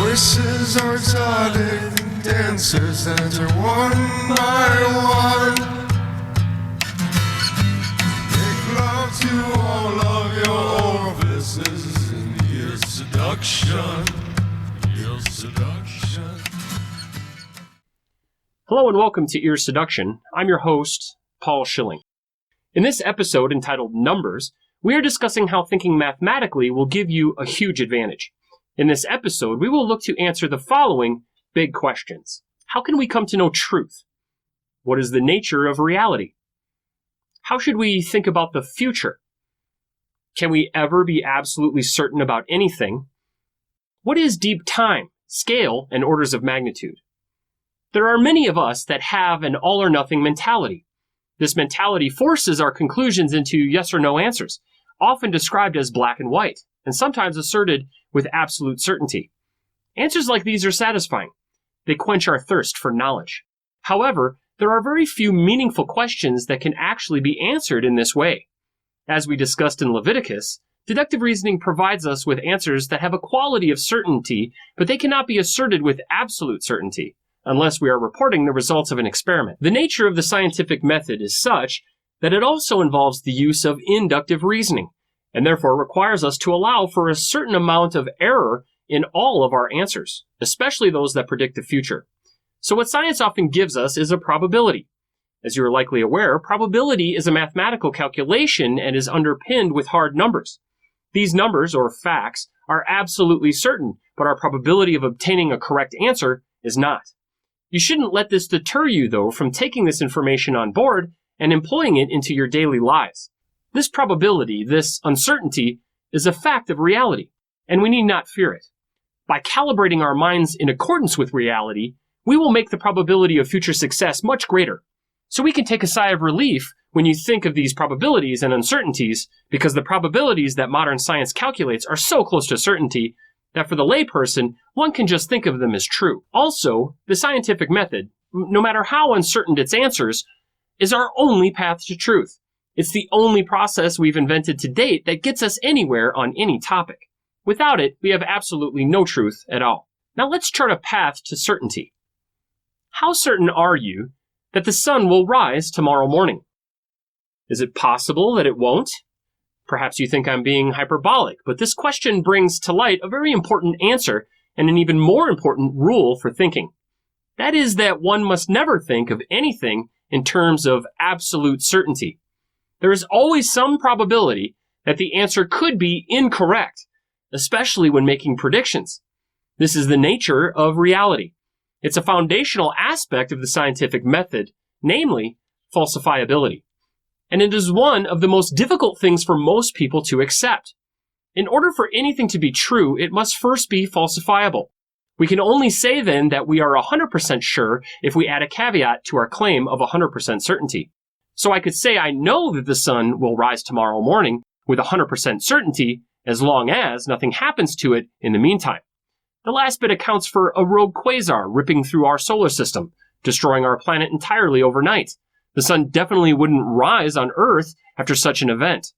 voices are exotic and dancers that enter one by one. Make love to all of your orifices in ear seduction. Ear seduction. Hello and welcome to Ear Seduction. I'm your host, Paul Schilling. In this episode entitled Numbers, we are discussing how thinking mathematically will give you a huge advantage. In this episode, we will look to answer the following big questions. How can we come to know truth? What is the nature of reality? How should we think about the future? Can we ever be absolutely certain about anything? What is deep time, scale, and orders of magnitude? There are many of us that have an all-or-nothing mentality. This mentality forces our conclusions into yes or no answers, often described as black and white, and sometimes asserted with absolute certainty. Answers like these are satisfying. They quench our thirst for knowledge. However, there are very few meaningful questions that can actually be answered in this way. As we discussed in Leviticus, deductive reasoning provides us with answers that have a quality of certainty, but they cannot be asserted with absolute certainty, unless we are reporting the results of an experiment. The nature of the scientific method is such that it also involves the use of inductive reasoning, and therefore requires us to allow for a certain amount of error in all of our answers, especially those that predict the future. So what science often gives us is a probability. As you are likely aware, probability is a mathematical calculation and is underpinned with hard numbers. These numbers, or facts, are absolutely certain, but our probability of obtaining a correct answer is not. You shouldn't let this deter you, though, from taking this information on board and employing it into your daily lives. This probability, this uncertainty, is a fact of reality, and we need not fear it. By calibrating our minds in accordance with reality, we will make the probability of future success much greater. So we can take a sigh of relief when you think of these probabilities and uncertainties, because the probabilities that modern science calculates are so close to certainty that for the layperson, one can just think of them as true. Also, the scientific method, no matter how uncertain its answers, is our only path to truth. It's the only process we've invented to date that gets us anywhere on any topic. Without it, we have absolutely no truth at all. Now let's chart a path to certainty. How certain are you that the sun will rise tomorrow morning? Is it possible that it won't? Perhaps you think I'm being hyperbolic, but this question brings to light a very important answer and an even more important rule for thinking. That is that one must never think of anything in terms of absolute certainty. There is always some probability that the answer could be incorrect, especially when making predictions. This is the nature of reality. It's a foundational aspect of the scientific method, namely falsifiability. And it is one of the most difficult things for most people to accept. In order for anything to be true, it must first be falsifiable. We can only say then that we are 100% sure if we add a caveat to our claim of 100% certainty. So I could say I know that the sun will rise tomorrow morning with 100% certainty as long as nothing happens to it in the meantime. The last bit accounts for a rogue quasar ripping through our solar system, destroying our planet entirely overnight. The sun definitely wouldn't rise on Earth after such an event.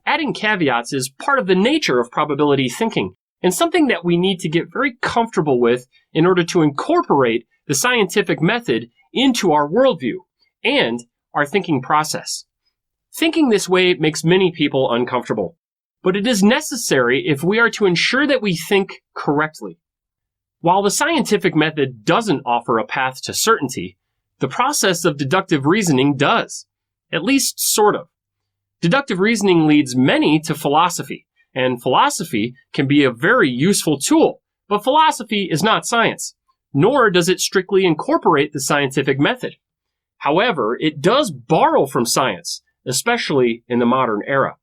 Adding caveats is part of the nature of probability thinking, and something that we need to get very comfortable with in order to incorporate the scientific method into our worldview and our thinking process. Thinking this way makes many people uncomfortable, but it is necessary if we are to ensure that we think correctly. While the scientific method doesn't offer a path to certainty, the process of deductive reasoning does, at least sort of. Deductive reasoning leads many to philosophy, and philosophy can be a very useful tool, but philosophy is not science, nor does it strictly incorporate the scientific method. However, it does borrow from science, especially in the modern era.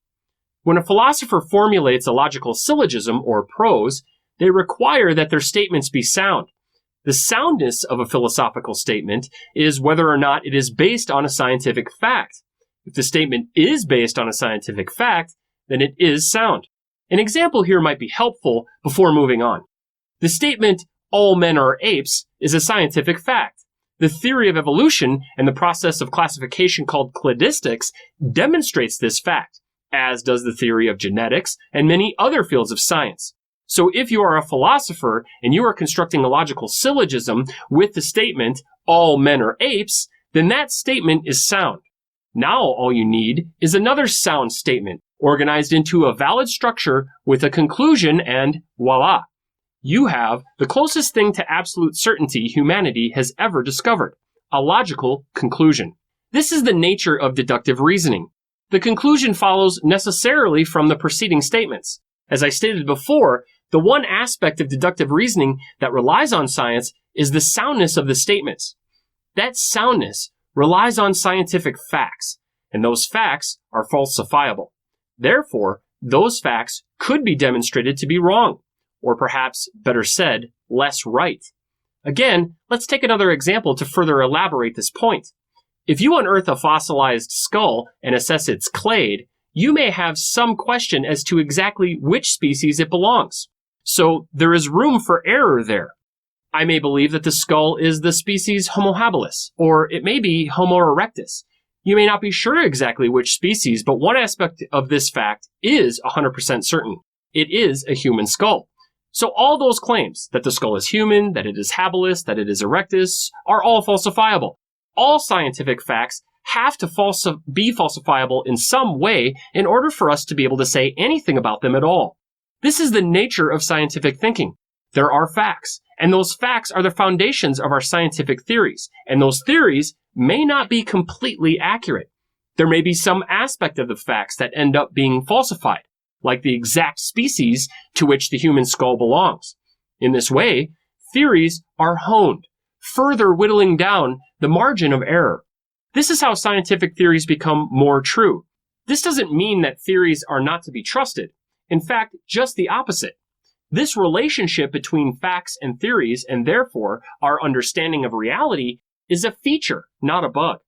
When a philosopher formulates a logical syllogism or prose, they require that their statements be sound. The soundness of a philosophical statement is whether or not it is based on a scientific fact. If the statement is based on a scientific fact, then it is sound. An example here might be helpful before moving on. The statement, all men are apes, is a scientific fact. The theory of evolution and the process of classification called cladistics demonstrates this fact, as does the theory of genetics and many other fields of science. So if you are a philosopher and you are constructing a logical syllogism with the statement, all men are apes, then that statement is sound. Now all you need is another sound statement organized into a valid structure with a conclusion, and voila, you have the closest thing to absolute certainty humanity has ever discovered, a logical conclusion. This is the nature of deductive reasoning. The conclusion follows necessarily from the preceding statements. As I stated before, the one aspect of deductive reasoning that relies on science is the soundness of the statements. That soundness relies on scientific facts, and those facts are falsifiable. Therefore, those facts could be demonstrated to be wrong, or perhaps, better said, less right. Again, let's take another example to further elaborate this point. If you unearth a fossilized skull and assess its clade, you may have some question as to exactly which species it belongs. So there is room for error there. I may believe that the skull is the species Homo habilis, or it may be Homo erectus. You may not be sure exactly which species, but one aspect of this fact is 100% certain. It is a human skull. So all those claims that the skull is human, that it is habilis, that it is erectus, are all falsifiable. All scientific facts have to be falsifiable in some way in order for us to be able to say anything about them at all. This is the nature of scientific thinking. There are facts, and those facts are the foundations of our scientific theories, and those theories may not be completely accurate. There may be some aspect of the facts that end up being falsified, like the exact species to which the human skull belongs. In this way, theories are honed, further whittling down the margin of error. This is how scientific theories become more true. This doesn't mean that theories are not to be trusted. In fact, just the opposite. This relationship between facts and theories, and therefore our understanding of reality, is a feature, not a bug.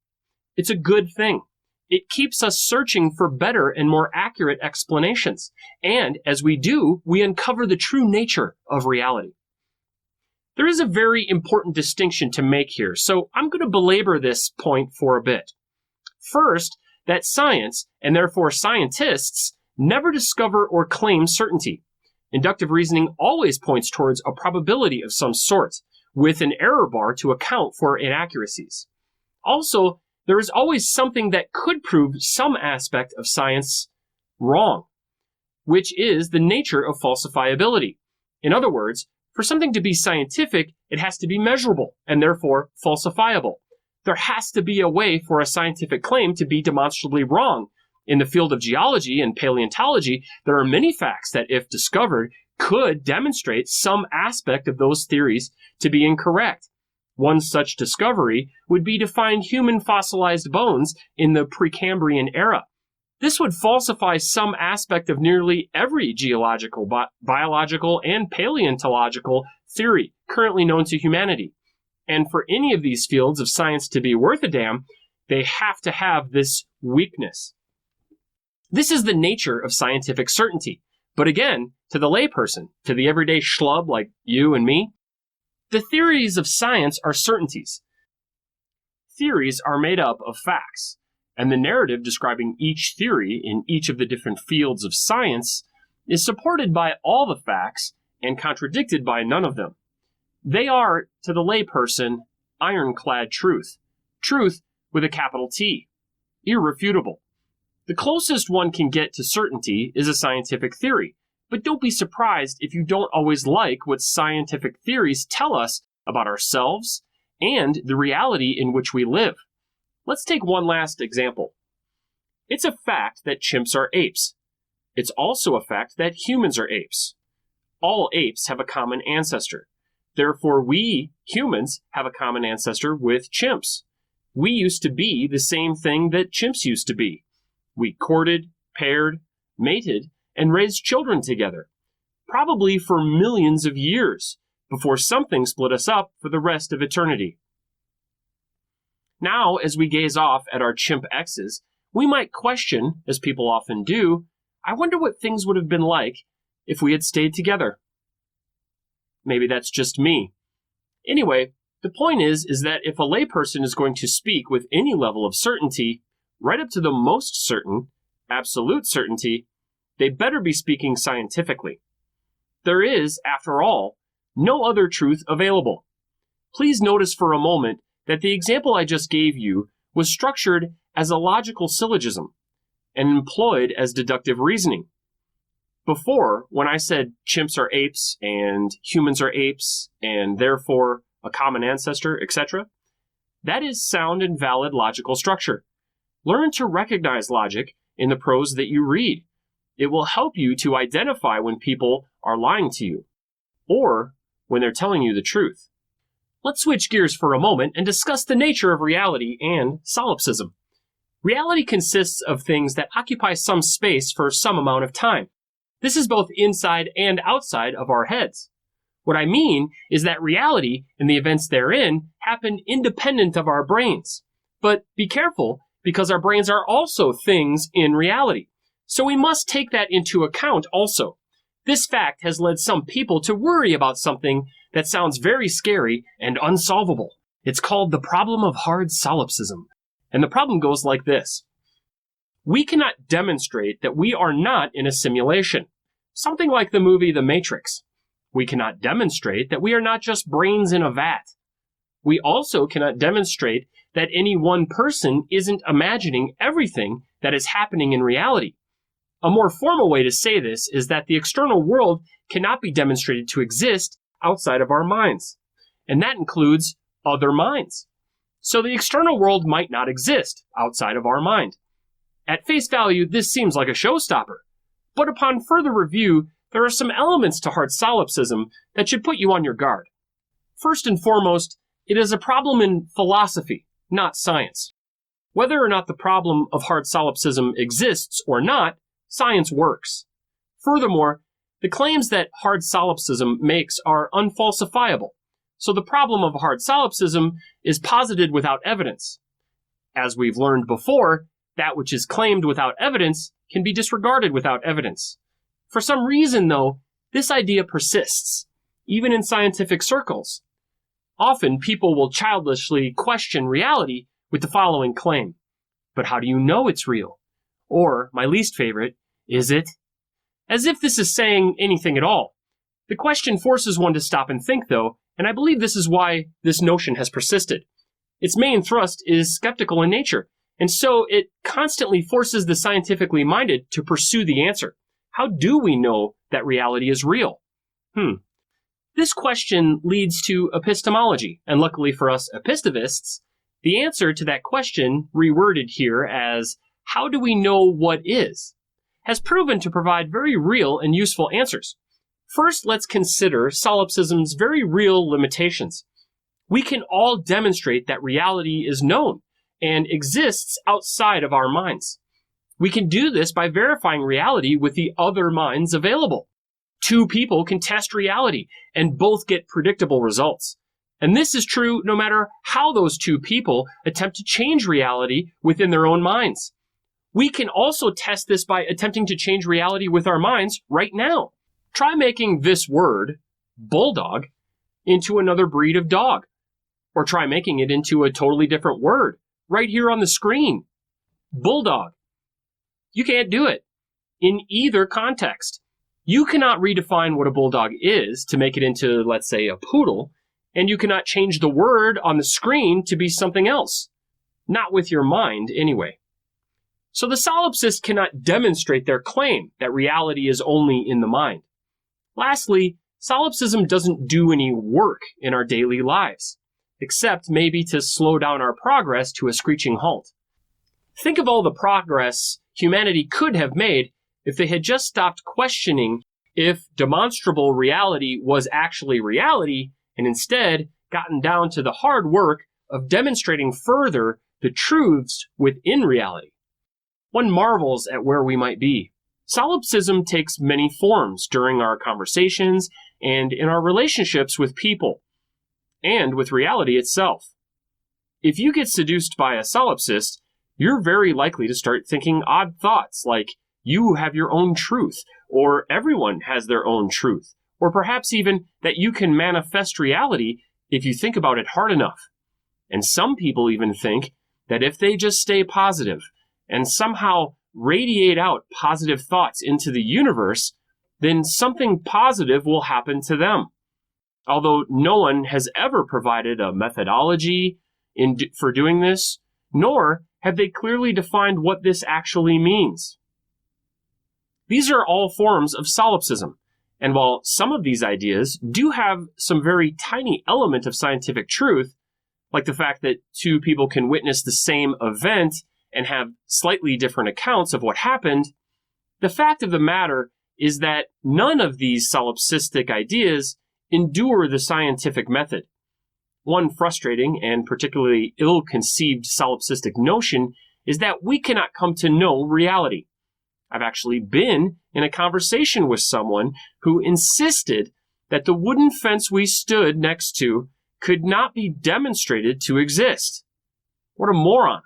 It's a good thing. It keeps us searching for better and more accurate explanations. And as we do, we uncover the true nature of reality. There is a very important distinction to make here, so I'm going to belabor this point for a bit. First, that science, and therefore scientists, never discover or claim certainty. Inductive reasoning always points towards a probability of some sort, with an error bar to account for inaccuracies. Also, there is always something that could prove some aspect of science wrong, which is the nature of falsifiability. In other words, for something to be scientific, it has to be measurable and therefore falsifiable. There has to be a way for a scientific claim to be demonstrably wrong. In the field of geology and paleontology, there are many facts that, if discovered, could demonstrate some aspect of those theories to be incorrect. One such discovery would be to find human fossilized bones in the Precambrian era. This would falsify some aspect of nearly every geological, biological, and paleontological theory currently known to humanity. And for any of these fields of science to be worth a damn, they have to have this weakness. This is the nature of scientific certainty. But again, to the layperson, to the everyday schlub like you and me, the theories of science are certainties. Theories are made up of facts, and the narrative describing each theory in each of the different fields of science is supported by all the facts and contradicted by none of them. They are, to the layperson, ironclad truth. Truth with a capital T. Irrefutable. The closest one can get to certainty is a scientific theory, but don't be surprised if you don't always like what scientific theories tell us about ourselves and the reality in which we live. Let's take one last example. It's a fact that chimps are apes. It's also a fact that humans are apes. All apes have a common ancestor. Therefore, we, humans, have a common ancestor with chimps. We used to be the same thing that chimps used to be. We courted, paired, mated, and raised children together, probably for millions of years, before something split us up for the rest of eternity. Now, as we gaze off at our chimp exes, we might question, as people often do, I wonder what things would have been like if we had stayed together. Maybe that's just me. Anyway, the point is that if a layperson is going to speak with any level of certainty, right up to the most certain, absolute certainty, they better be speaking scientifically. there is, after all, no other truth available. Please notice for a moment that the example I just gave you was structured as a logical syllogism and employed as deductive reasoning. Before, when I said chimps are apes and humans are apes and therefore a common ancestor, etc., that is sound and valid logical structure. Learn to recognize logic in the prose that you read. It will help you to identify when people are lying to you or when they're telling you the truth. Let's switch gears for a moment and discuss the nature of reality and solipsism. Reality consists of things that occupy some space for some amount of time. This is both inside and outside of our heads. What I mean is that reality and the events therein happen independent of our brains. But be careful, because our brains are also things in reality. So we must take that into account also. This fact has led some people to worry about something that sounds very scary and unsolvable. It's called the problem of hard solipsism. And the problem goes like this. We cannot demonstrate that we are not in a simulation, something like the movie The Matrix. We cannot demonstrate that we are not just brains in a vat. We also cannot demonstrate that any one person isn't imagining everything that is happening in reality. A more formal way to say this is that the external world cannot be demonstrated to exist outside of our minds, and that includes other minds. So the external world might not exist outside of our mind. At face value, this seems like a showstopper, but upon further review, there are some elements to hard solipsism that should put you on your guard. First and foremost, it is a problem in philosophy, not science. Whether or not the problem of hard solipsism exists or not, science works. Furthermore, the claims that hard solipsism makes are unfalsifiable, so the problem of hard solipsism is posited without evidence. As we've learned before, that which is claimed without evidence can be disregarded without evidence. For some reason, though, this idea persists, even in scientific circles. Often, people will childishly question reality with the following claim. But how do you know it's real? Or, my least favorite, is it? As if this is saying anything at all. The question forces one to stop and think, though, and I believe this is why this notion has persisted. Its main thrust is skeptical in nature, and so it constantly forces the scientifically minded to pursue the answer. How do we know that reality is real? This question leads to epistemology, and luckily for us epistemists, the answer to that question, reworded here as, how do we know what is, has proven to provide very real and useful answers. First, let's consider solipsism's very real limitations. We can all demonstrate that reality is known and exists outside of our minds. We can do this by verifying reality with the other minds available. Two people can test reality and both get predictable results. And this is true no matter how those two people attempt to change reality within their own minds. We can also test this by attempting to change reality with our minds right now. Try making this word, bulldog, into another breed of dog. Or try making it into a totally different word, right here on the screen. Bulldog. You can't do it in either context. You cannot redefine what a bulldog is to make it into, let's say, a poodle, and you cannot change the word on the screen to be something else. Not with your mind, anyway. So the solipsist cannot demonstrate their claim that reality is only in the mind. Lastly, solipsism doesn't do any work in our daily lives, except maybe to slow down our progress to a screeching halt. Think of all the progress humanity could have made if they had just stopped questioning if demonstrable reality was actually reality and instead gotten down to the hard work of demonstrating further the truths within reality. One marvels at where we might be. Solipsism takes many forms during our conversations and in our relationships with people, and with reality itself. If you get seduced by a solipsist, you're very likely to start thinking odd thoughts like you have your own truth, or everyone has their own truth, or perhaps even that you can manifest reality if you think about it hard enough. And some people even think that if they just stay positive and somehow radiate out positive thoughts into the universe, then something positive will happen to them. Although no one has ever provided a methodology for doing this, nor have they clearly defined what this actually means. These are all forms of solipsism, and while some of these ideas do have some very tiny element of scientific truth, like the fact that two people can witness the same event and have slightly different accounts of what happened, the fact of the matter is that none of these solipsistic ideas endure the scientific method. One frustrating and particularly ill-conceived solipsistic notion is that we cannot come to know reality. I've actually been in a conversation with someone who insisted that the wooden fence we stood next to could not be demonstrated to exist. What a moron.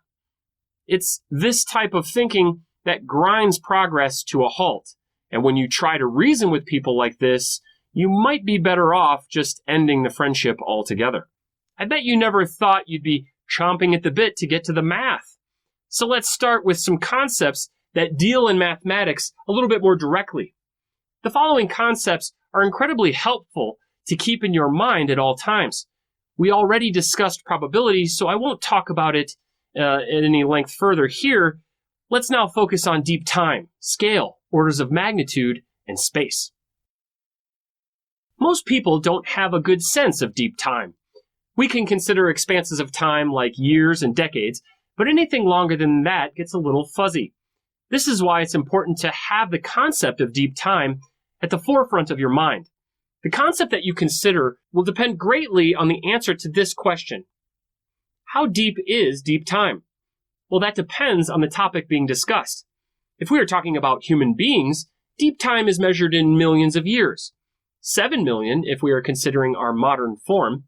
It's this type of thinking that grinds progress to a halt. And when you try to reason with people like this, you might be better off just ending the friendship altogether. I bet you never thought you'd be chomping at the bit to get to the math. So let's start with some concepts that deal in mathematics a little bit more directly. The following concepts are incredibly helpful to keep in your mind at all times. We already discussed probabilities, so I won't talk about it at any length further here. Let's now focus on deep time, scale, orders of magnitude, and space. Most people don't have a good sense of deep time. We can consider expanses of time like years and decades, but anything longer than that gets a little fuzzy. This is why it's important to have the concept of deep time at the forefront of your mind. The concept that you consider will depend greatly on the answer to this question. How deep is deep time? Well, that depends on the topic being discussed. If we are talking about human beings, deep time is measured in millions of years. 7 million if we are considering our modern form,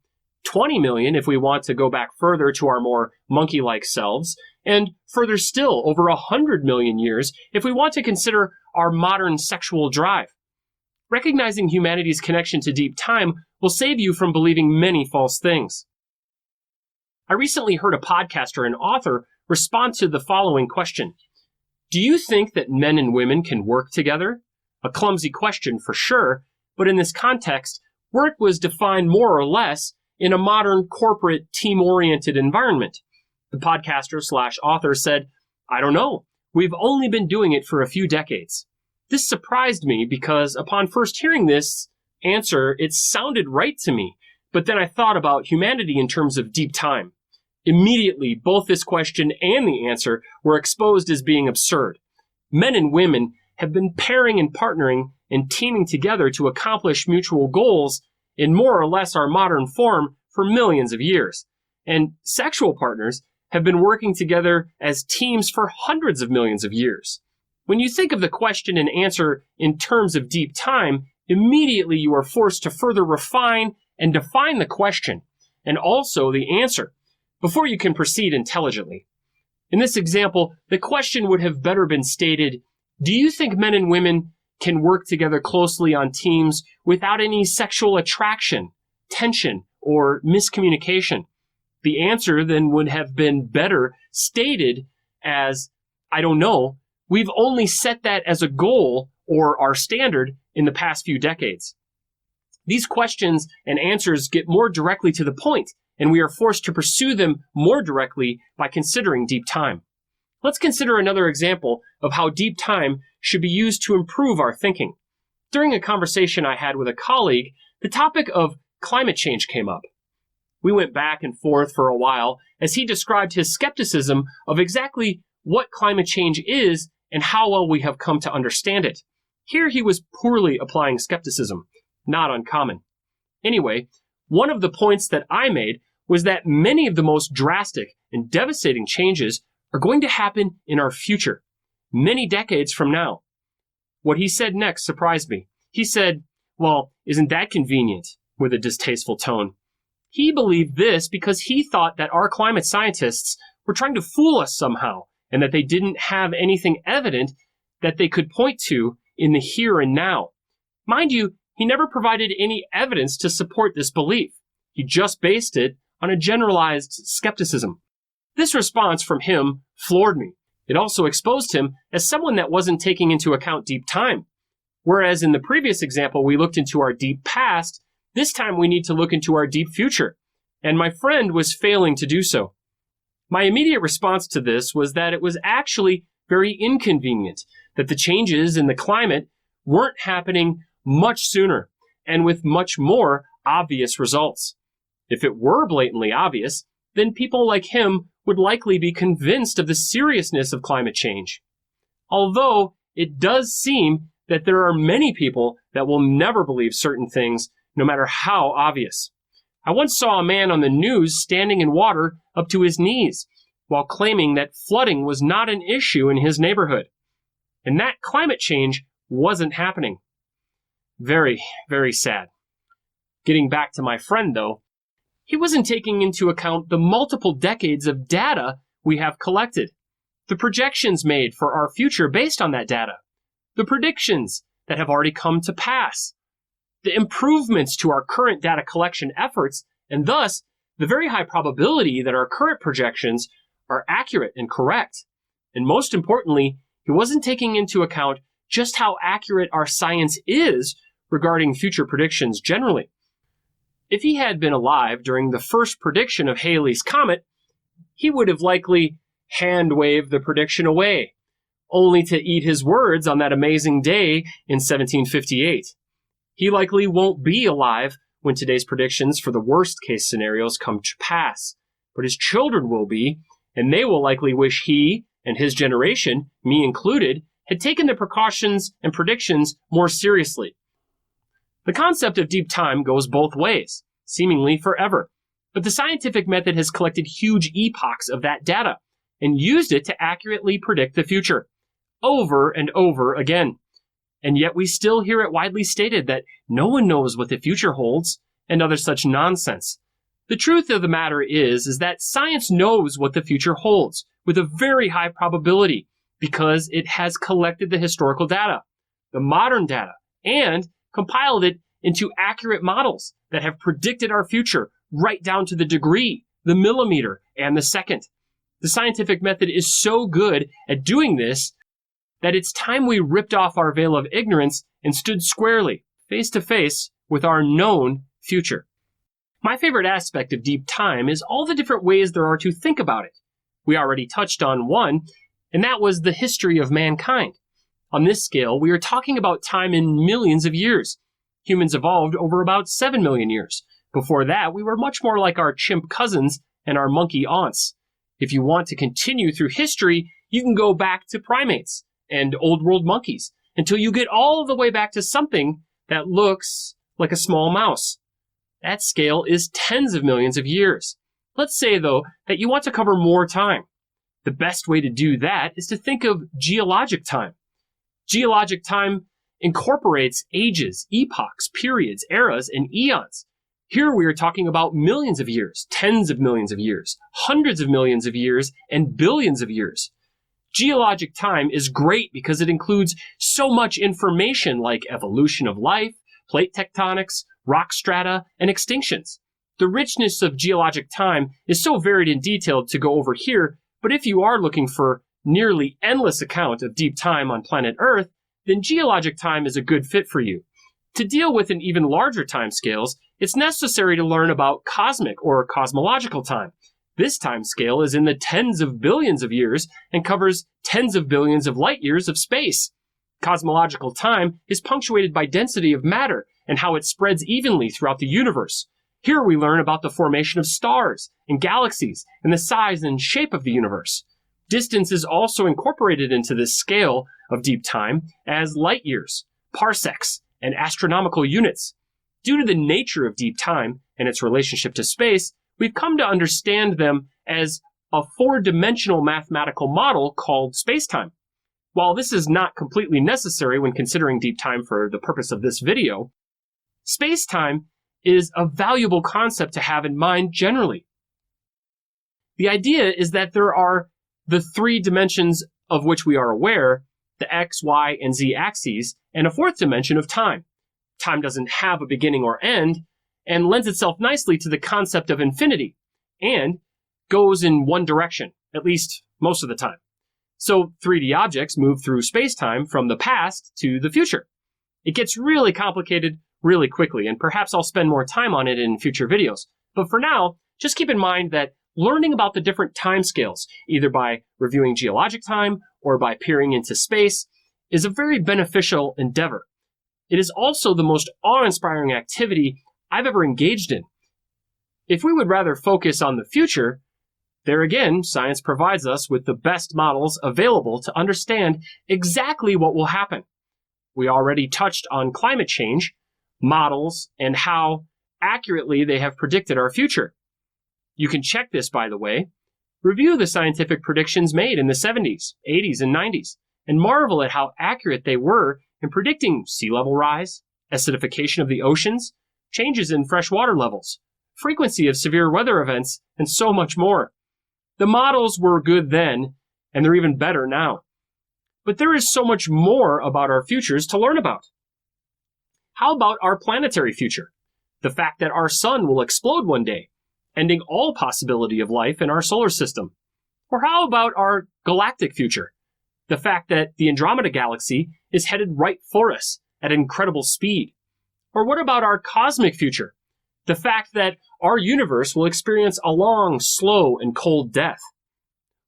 20 million if we want to go back further to our more monkey-like selves, and further still, over 100 million years if we want to consider our modern sexual drive. Recognizing humanity's connection to deep time will save you from believing many false things. I recently heard a podcaster and author respond to the following question. Do you think that men and women can work together? A clumsy question for sure, but in this context, work was defined more or less in a modern corporate team-oriented environment. The podcaster/author said, I don't know. We've only been doing it for a few decades. This surprised me because upon first hearing this answer, it sounded right to me. But then I thought about humanity in terms of deep time. Immediately, both this question and the answer were exposed as being absurd. Men and women have been pairing and partnering and teaming together to accomplish mutual goals in more or less our modern form for millions of years. And sexual partners have been working together as teams for hundreds of millions of years. When you think of the question and answer in terms of deep time, immediately you are forced to further refine and define the question, and also the answer, before you can proceed intelligently. In this example, the question would have better been stated, do you think men and women can work together closely on teams without any sexual attraction, tension, or miscommunication? The answer then would have been better stated as, I don't know, we've only set that as a goal or our standard in the past few decades. These questions and answers get more directly to the point, and we are forced to pursue them more directly by considering deep time. Let's consider another example of how deep time should be used to improve our thinking. During a conversation I had with a colleague, the topic of climate change came up. We went back and forth for a while as he described his skepticism of exactly what climate change is and how well we have come to understand it. Here he was poorly applying skepticism, not uncommon. Anyway, one of the points that I made was that many of the most drastic and devastating changes are going to happen in our future, many decades from now. What he said next surprised me. He said, well, isn't that convenient, with a distasteful tone. He believed this because he thought that our climate scientists were trying to fool us somehow, and that they didn't have anything evident that they could point to in the here and now. Mind you, he never provided any evidence to support this belief. He just based it on a generalized skepticism. This response from him floored me. It also exposed him as someone that wasn't taking into account deep time. Whereas in the previous example, we looked into our deep past, this time we need to look into our deep future. And my friend was failing to do so. My immediate response to this was that it was actually very inconvenient that the changes in the climate weren't happening much sooner and with much more obvious results. If it were blatantly obvious, then people like him would likely be convinced of the seriousness of climate change. Although it does seem that there are many people that will never believe certain things, no matter how obvious. I once saw a man on the news standing in water up to his knees while claiming that flooding was not an issue in his neighborhood. And that climate change wasn't happening. Very, very sad. Getting back to my friend, though, he wasn't taking into account the multiple decades of data we have collected, the projections made for our future based on that data, the predictions that have already come to pass, the improvements to our current data collection efforts, and thus the very high probability that our current projections are accurate and correct. And most importantly, he wasn't taking into account just how accurate our science is regarding future predictions generally. If he had been alive during the first prediction of Halley's Comet, he would have likely hand-waved the prediction away, only to eat his words on that amazing day in 1758. He likely won't be alive when today's predictions for the worst-case scenarios come to pass, but his children will be, and they will likely wish he and his generation, me included, had taken the precautions and predictions more seriously. The concept of deep time goes both ways, seemingly forever, but the scientific method has collected huge epochs of that data and used it to accurately predict the future, over and over again. And yet we still hear it widely stated that no one knows what the future holds and other such nonsense. The truth of the matter is that science knows what the future holds with a very high probability because it has collected the historical data, the modern data, and compiled it into accurate models that have predicted our future right down to the degree, the millimeter, and the second. The scientific method is so good at doing this that it's time we ripped off our veil of ignorance and stood squarely, face to face, with our known future. My favorite aspect of deep time is all the different ways there are to think about it. We already touched on one, and that was the history of mankind. On this scale, we are talking about time in millions of years. Humans evolved over about 7 million years. Before that, we were much more like our chimp cousins and our monkey aunts. If you want to continue through history, you can go back to primates and old world monkeys until you get all the way back to something that looks like a small mouse. That scale is tens of millions of years. Let's say, though, that you want to cover more time. The best way to do that is to think of geologic time. Geologic time incorporates ages, epochs, periods, eras, and eons. Here we are talking about millions of years, tens of millions of years, hundreds of millions of years, and billions of years. Geologic time is great because it includes so much information like evolution of life, plate tectonics, rock strata, and extinctions. The richness of geologic time is so varied and detailed to go over here, but if you are looking for nearly endless account of deep time on planet Earth, then geologic time is a good fit for you. To deal with an even larger timescales, it's necessary to learn about cosmic or cosmological time. This time scale is in the tens of billions of years and covers tens of billions of light years of space. Cosmological time is punctuated by density of matter and how it spreads evenly throughout the universe. Here we learn about the formation of stars and galaxies and the size and shape of the universe. Distance is also incorporated into this scale of deep time as light years, parsecs, and astronomical units. Due to the nature of deep time and its relationship to space, we've come to understand them as a four-dimensional mathematical model called spacetime. While this is not completely necessary when considering deep time for the purpose of this video, spacetime is a valuable concept to have in mind generally. The idea is that there are the three dimensions of which we are aware, the x, y, and z axes, and a fourth dimension of time. Time doesn't have a beginning or end, and lends itself nicely to the concept of infinity, and goes in one direction, at least most of the time. So 3D objects move through space-time from the past to the future. It gets really complicated really quickly, and perhaps I'll spend more time on it in future videos. But for now, just keep in mind that learning about the different timescales, either by reviewing geologic time or by peering into space, is a very beneficial endeavor. It is also the most awe-inspiring activity I've ever engaged in. If we would rather focus on the future, there again, science provides us with the best models available to understand exactly what will happen. We already touched on climate change, models, and how accurately they have predicted our future. You can check this, by the way. Review the scientific predictions made in the 70s, 80s, and 90s, and marvel at how accurate they were in predicting sea level rise, acidification of the oceans, changes in freshwater levels, frequency of severe weather events, and so much more. The models were good then, and they're even better now. But there is so much more about our futures to learn about. How about our planetary future? The fact that our sun will explode one day, ending all possibility of life in our solar system. Or how about our galactic future? The fact that the Andromeda galaxy is headed right for us at incredible speed. Or what about our cosmic future? The fact that our universe will experience a long, slow, and cold death.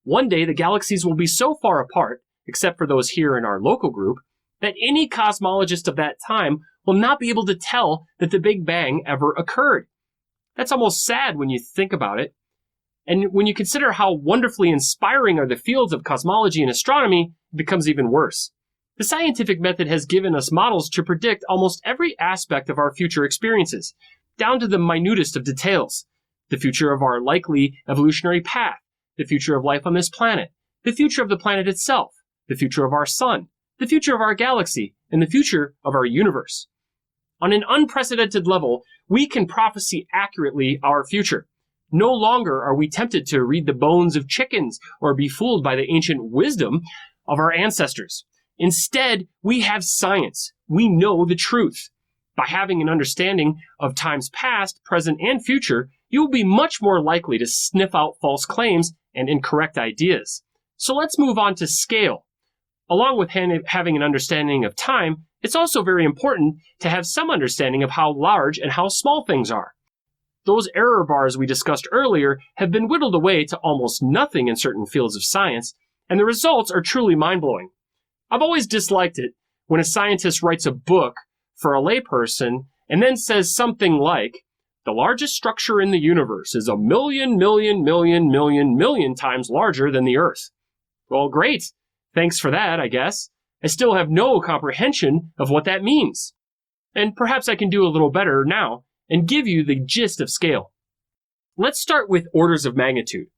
One day the galaxies will be so far apart, except for those here in our local group, that any cosmologist of that time will not be able to tell that the Big Bang ever occurred. That's almost sad when you think about it. And when you consider how wonderfully inspiring are the fields of cosmology and astronomy, it becomes even worse. The scientific method has given us models to predict almost every aspect of our future experiences, down to the minutest of details. The future of our likely evolutionary path, the future of life on this planet, the future of the planet itself, the future of our sun, the future of our galaxy, and the future of our universe. On an unprecedented level, we can prophesy accurately our future. No longer are we tempted to read the bones of chickens or be fooled by the ancient wisdom of our ancestors. Instead, we have science. We know the truth. By having an understanding of times past, present, and future, you will be much more likely to sniff out false claims and incorrect ideas. So let's move on to scale. Along with having an understanding of time, it's also very important to have some understanding of how large and how small things are. Those error bars we discussed earlier have been whittled away to almost nothing in certain fields of science, and the results are truly mind-blowing. I've always disliked it when a scientist writes a book for a layperson and then says something like, the largest structure in the universe is 1,000,000,000,000,000,000,000 times larger than the Earth. Well, great. Thanks for that, I guess. I still have no comprehension of what that means. And perhaps I can do a little better now and give you the gist of scale. Let's start with orders of magnitude.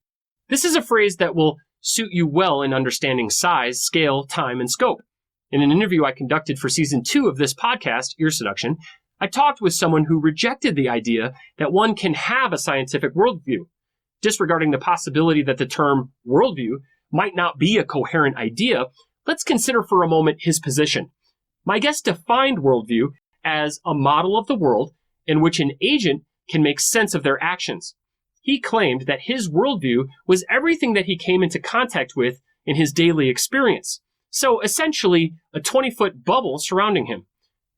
This is a phrase that will suit you well in understanding size, scale, time, and scope. In an interview I conducted for season 2 of this podcast, Ear Seduction, I talked with someone who rejected the idea that one can have a scientific worldview, disregarding the possibility that the term worldview might not be a coherent idea. Let's consider for a moment his position. My guest defined worldview as a model of the world in which an agent can make sense of their actions. He claimed that his worldview was everything that he came into contact with in his daily experience. So essentially, a 20-foot bubble surrounding him.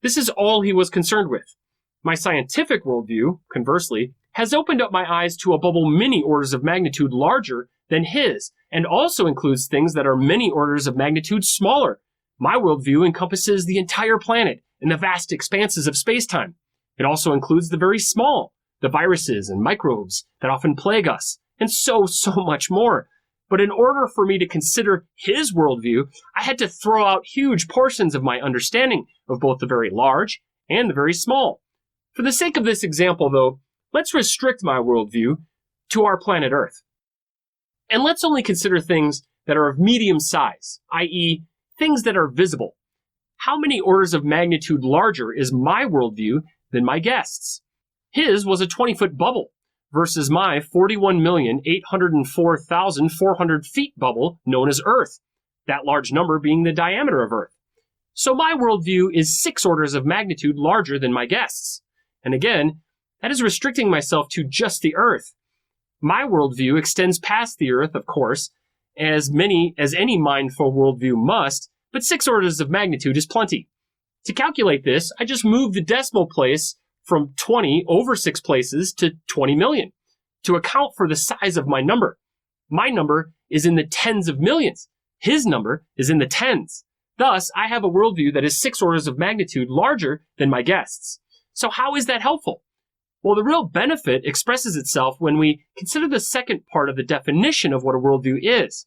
This is all he was concerned with. My scientific worldview, conversely, has opened up my eyes to a bubble many orders of magnitude larger than his, and also includes things that are many orders of magnitude smaller. My worldview encompasses the entire planet and the vast expanses of spacetime. It also includes the very small, the viruses and microbes that often plague us, and so much more. But in order for me to consider his worldview, I had to throw out huge portions of my understanding of both the very large and the very small. For the sake of this example, though, let's restrict my worldview to our planet Earth. And let's only consider things that are of medium size, i.e., things that are visible. How many orders of magnitude larger is my worldview than my guest's? His was a 20-foot bubble versus my 41,804,400 feet bubble known as Earth, that large number being the diameter of Earth. So my worldview is 6 orders of magnitude larger than my guest's. And again, that is restricting myself to just the Earth. My worldview extends past the Earth, of course, as any mindful worldview must, but 6 orders of magnitude is plenty. To calculate this, I just moved the decimal place from 20 over 6 places to 20 million to account for the size of my number. My number is in the tens of millions. His number is in the tens. Thus, I have a worldview that is 6 orders of magnitude larger than my guest's. So how is that helpful? Well, the real benefit expresses itself when we consider the second part of the definition of what a worldview is.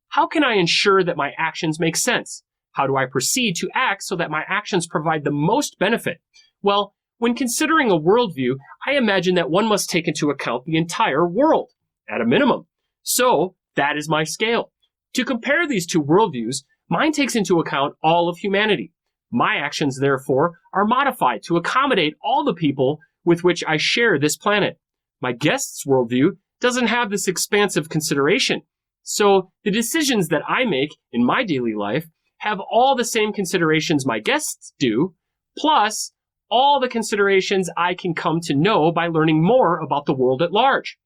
How can I ensure that my actions make sense? How do I proceed to act so that my actions provide the most benefit? Well, when considering a worldview, I imagine that one must take into account the entire world, at a minimum. So, that is my scale. To compare these two worldviews, mine takes into account all of humanity. My actions, therefore, are modified to accommodate all the people with which I share this planet. My guest's worldview doesn't have this expansive consideration. So, the decisions that I make in my daily life have all the same considerations my guests do, plus all the considerations I can come to know by learning more about the world at large.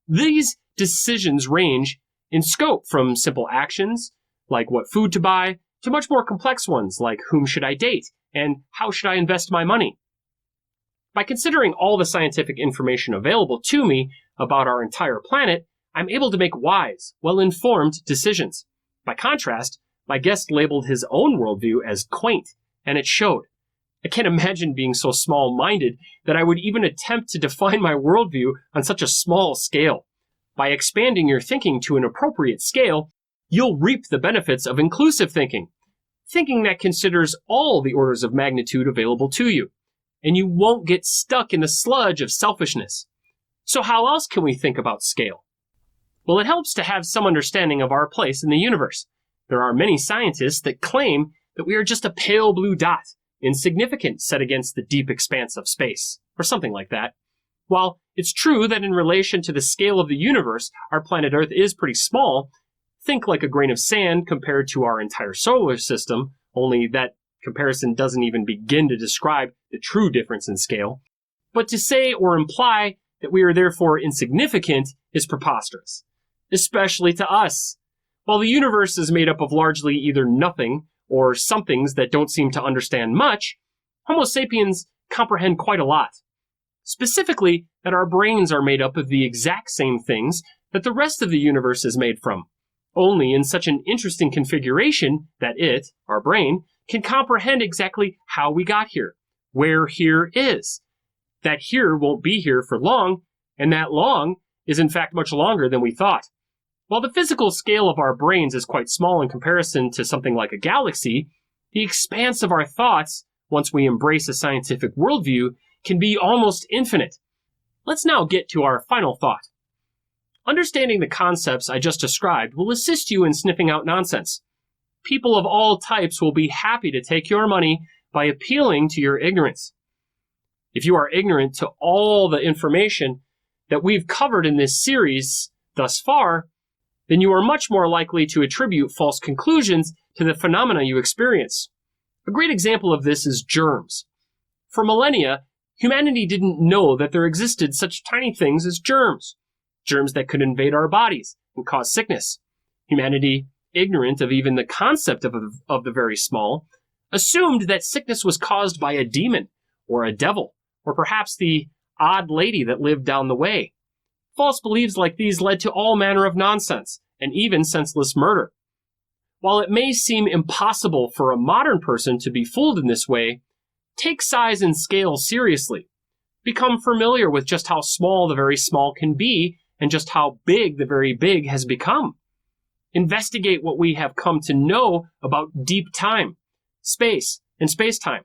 These decisions range in scope from simple actions, like what food to buy, to much more complex ones, like whom should I date, and how should I invest my money. By considering all the scientific information available to me about our entire planet, I'm able to make wise, well-informed decisions. By contrast, my guest labeled his own worldview as quaint, and it showed. I can't imagine being so small-minded that I would even attempt to define my worldview on such a small scale. By expanding your thinking to an appropriate scale, you'll reap the benefits of inclusive thinking, thinking that considers all the orders of magnitude available to you, and you won't get stuck in the sludge of selfishness. So how else can we think about scale? Well, it helps to have some understanding of our place in the universe. There are many scientists that claim that we are just a pale blue dot, insignificant set against the deep expanse of space, or something like that. While it's true that in relation to the scale of the universe, our planet Earth is pretty small, think like a grain of sand compared to our entire solar system, only that comparison doesn't even begin to describe the true difference in scale. But to say or imply that we are therefore insignificant is preposterous, especially to us. While the universe is made up of largely either nothing or somethings that don't seem to understand much, Homo sapiens comprehend quite a lot. Specifically, that our brains are made up of the exact same things that the rest of the universe is made from, only in such an interesting configuration that it, our brain, can comprehend exactly how we got here, where here is, that here won't be here for long, and that long is in fact much longer than we thought. While the physical scale of our brains is quite small in comparison to something like a galaxy, the expanse of our thoughts, once we embrace a scientific worldview, can be almost infinite. Let's now get to our final thought. Understanding the concepts I just described will assist you in sniffing out nonsense. People of all types will be happy to take your money by appealing to your ignorance. If you are ignorant to all the information that we've covered in this series thus far, then you are much more likely to attribute false conclusions to the phenomena you experience. A great example of this is germs. For millennia, humanity didn't know that there existed such tiny things as germs that could invade our bodies and cause sickness. Humanity, ignorant of even the concept of the very small, assumed that sickness was caused by a demon or a devil, or perhaps the odd lady that lived down the way. False beliefs like these led to all manner of nonsense, and even senseless murder. While it may seem impossible for a modern person to be fooled in this way, take size and scale seriously. Become familiar with just how small the very small can be, and just how big the very big has become. Investigate what we have come to know about deep time, space, and spacetime.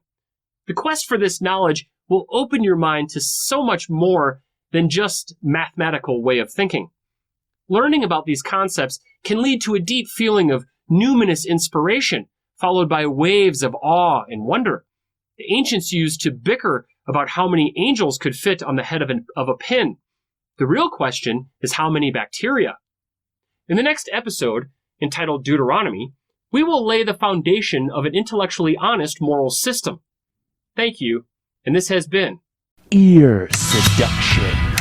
The quest for this knowledge will open your mind to so much more than just mathematical way of thinking. Learning about these concepts can lead to a deep feeling of numinous inspiration, followed by waves of awe and wonder. The ancients used to bicker about how many angels could fit on the head of a pin. The real question is how many bacteria. In the next episode, entitled Deuteronomy, we will lay the foundation of an intellectually honest moral system. Thank you, and this has been Ear Seduction.